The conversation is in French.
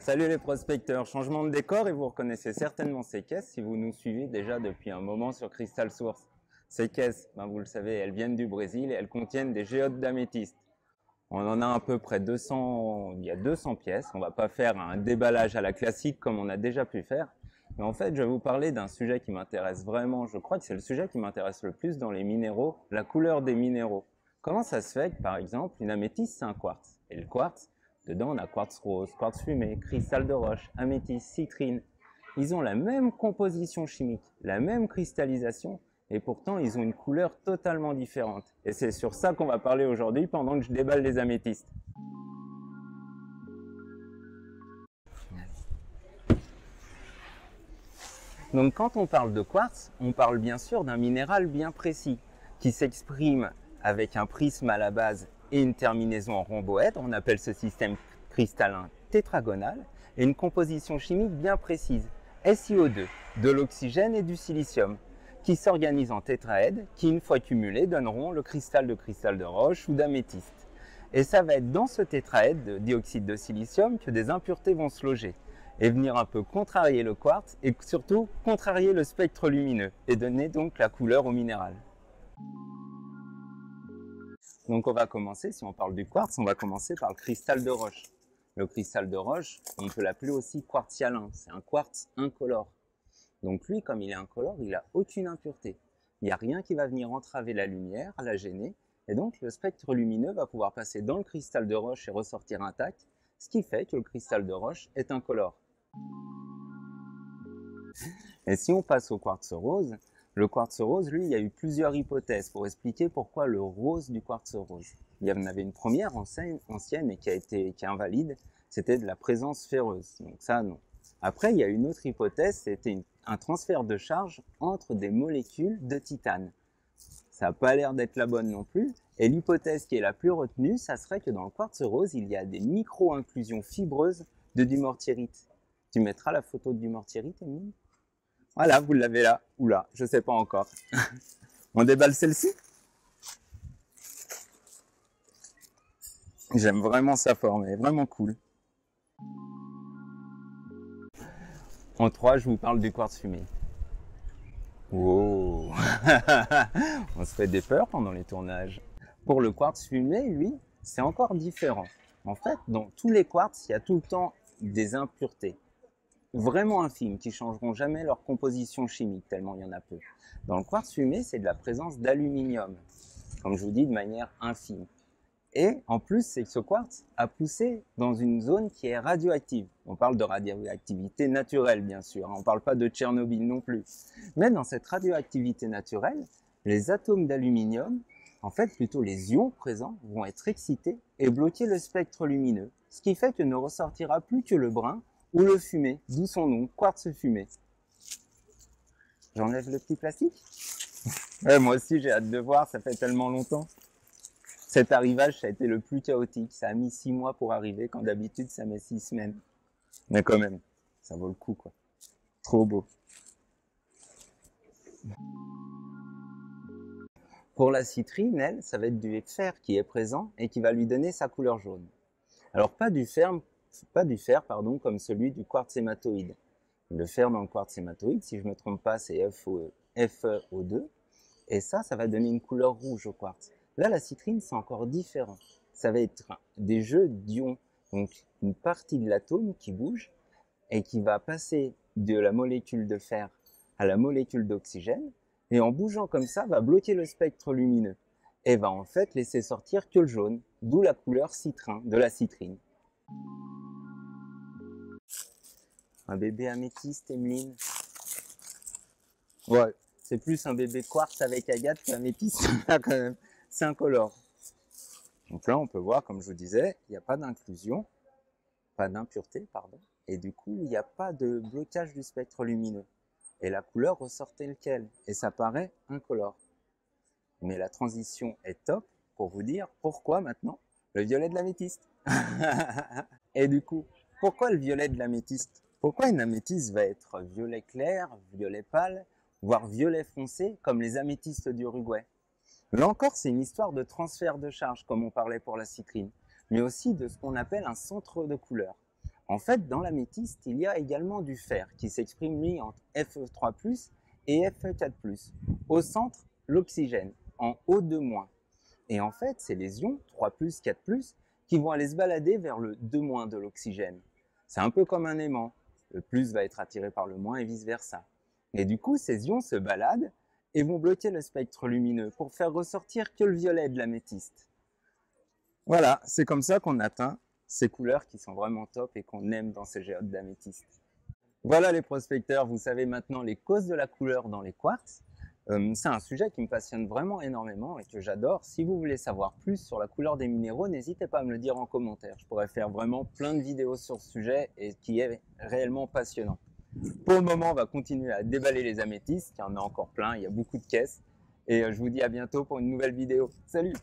Salut les prospecteurs, changement de décor et vous reconnaissez certainement ces caisses si vous nous suivez déjà depuis un moment sur Crystal Source. Ces caisses, vous le savez, elles viennent du Brésil et elles contiennent des géodes d'améthyste. On en a à peu près 200, il y a 200 pièces. On va pas faire un déballage à la classique comme on a déjà pu faire. Mais en fait, je vais vous parler d'un sujet qui m'intéresse vraiment. Je crois que c'est le sujet qui m'intéresse le plus dans les minéraux, la couleur des minéraux. Comment ça se fait que, par exemple, une améthyste, c'est un quartz? Et le quartz, dedans, on a quartz rose, quartz fumé, cristal de roche, améthyste, citrine. Ils ont la même composition chimique, la même cristallisation, et pourtant, ils ont une couleur totalement différente. Et c'est sur ça qu'on va parler aujourd'hui pendant que je déballe les améthystes. Donc quand on parle de quartz, on parle bien sûr d'un minéral bien précis, qui s'exprime avec un prisme à la base et une terminaison en rhomboèdre. On appelle ce système cristallin tétragonal, et une composition chimique bien précise, SiO2, de l'oxygène et du silicium, qui s'organisent en tétraèdres, qui une fois cumulés donneront le cristal de roche ou d'améthyste. Et ça va être dans ce tétraèdre de dioxyde de silicium que des impuretés vont se loger et venir un peu contrarier le quartz et surtout contrarier le spectre lumineux et donner donc la couleur au minéral. Donc on va commencer, si on parle du quartz, on va commencer par le cristal de roche. Le cristal de roche, on peut l'appeler aussi quartzialin, c'est un quartz incolore. Donc lui, comme il est incolore, il n'a aucune impureté. Il n'y a rien qui va venir entraver la lumière, la gêner, et donc le spectre lumineux va pouvoir passer dans le cristal de roche et ressortir intact, ce qui fait que le cristal de roche est incolore. Et si on passe au quartz rose, le quartz rose, lui, il y a eu plusieurs hypothèses pour expliquer pourquoi le rose du quartz rose. Il y en avait une première ancienne et qui est invalide, c'était de la présence ferreuse. Donc ça, non. Après, il y a une autre hypothèse, c'était un transfert de charge entre des molécules de titane. Ça n'a pas l'air d'être la bonne non plus. Et l'hypothèse qui est la plus retenue, ça serait que dans le quartz rose, il y a des micro-inclusions fibreuses de dumortierite. Tu mettras la photo de dumortierite, Émile? Voilà, vous l'avez là. Oula, je ne sais pas encore. On déballe celle-ci? J'aime vraiment sa forme, elle est vraiment cool. En 3, je vous parle du quartz fumé. Wow. On se fait des peurs pendant les tournages. Pour le quartz fumé, lui, c'est encore différent. En fait, dans tous les quartz, il y a tout le temps des impuretés vraiment infimes qui changeront jamais leur composition chimique, tellement il y en a peu. Dans le quartz fumé, c'est de la présence d'aluminium, comme je vous dis, de manière infime. Et en plus, c'est que ce quartz a poussé dans une zone qui est radioactive. On parle de radioactivité naturelle, bien sûr. On ne parle pas de Tchernobyl non plus. Mais dans cette radioactivité naturelle, les atomes d'aluminium, en fait, plutôt les ions présents, vont être excités et bloquer le spectre lumineux. Ce qui fait que ne ressortira plus que le brun ou le fumé, d'où son nom, quartz fumé. J'enlève le petit plastique? Ouais, moi aussi, j'ai hâte de voir, ça fait tellement longtemps. Cet arrivage, ça a été le plus chaotique. Ça a mis 6 mois pour arriver, quand d'habitude, ça met 6 semaines. Mais quand même, ça vaut le coup, quoi. Trop beau. Pour la citrine, elle, ça va être du fer qui est présent et qui va lui donner sa couleur jaune. Alors, pas du fer, comme celui du quartz hématoïde. Le fer dans le quartz hématoïde, si je ne me trompe pas, c'est FeO2. Et ça va donner une couleur rouge au quartz. Là, la citrine, c'est encore différent. Ça va être des jeux d'ions, donc une partie de l'atome qui bouge et qui va passer de la molécule de fer à la molécule d'oxygène, et en bougeant comme ça, va bloquer le spectre lumineux et va en fait laisser sortir que le jaune, d'où la couleur citrin de la citrine. Un bébé améthyste, Emeline? Ouais, c'est plus un bébé quartz avec agate qu'améthyste, quand même. C'est incolore. Donc là, on peut voir, comme je vous disais, il n'y a pas d'inclusion, pas d'impureté, pardon, et du coup, il n'y a pas de blocage du spectre lumineux. Et la couleur ressort telle quelle, et ça paraît incolore. Mais la transition est top pour vous dire pourquoi maintenant le violet de l'améthyste. Et du coup, pourquoi le violet de l'améthyste? Pourquoi une améthyste va être violet clair, violet pâle, voire violet foncé, comme les améthystes d'Uruguay? Là encore, c'est une histoire de transfert de charge, comme on parlait pour la citrine, mais aussi de ce qu'on appelle un centre de couleur. En fait, dans l'améthyste, il y a également du fer qui s'exprime lui en Fe3+, et Fe4+. Au centre, l'oxygène, en O2-. Et en fait, c'est les ions 3+, 4+, qui vont aller se balader vers le 2- de l'oxygène. C'est un peu comme un aimant. Le plus va être attiré par le moins et vice-versa. Et du coup, ces ions se baladent et vont bloquer le spectre lumineux pour faire ressortir que le violet de l'améthyste. Voilà, c'est comme ça qu'on atteint ces couleurs qui sont vraiment top et qu'on aime dans ces géodes d'améthyste. Voilà les prospecteurs, vous savez maintenant les causes de la couleur dans les quartz. C'est un sujet qui me passionne vraiment énormément et que j'adore. Si vous voulez savoir plus sur la couleur des minéraux, n'hésitez pas à me le dire en commentaire. Je pourrais faire vraiment plein de vidéos sur ce sujet et qui est réellement passionnant. Pour le moment, on va continuer à déballer les améthystes. Il y en a encore plein, il y a beaucoup de caisses. Et je vous dis à bientôt pour une nouvelle vidéo. Salut!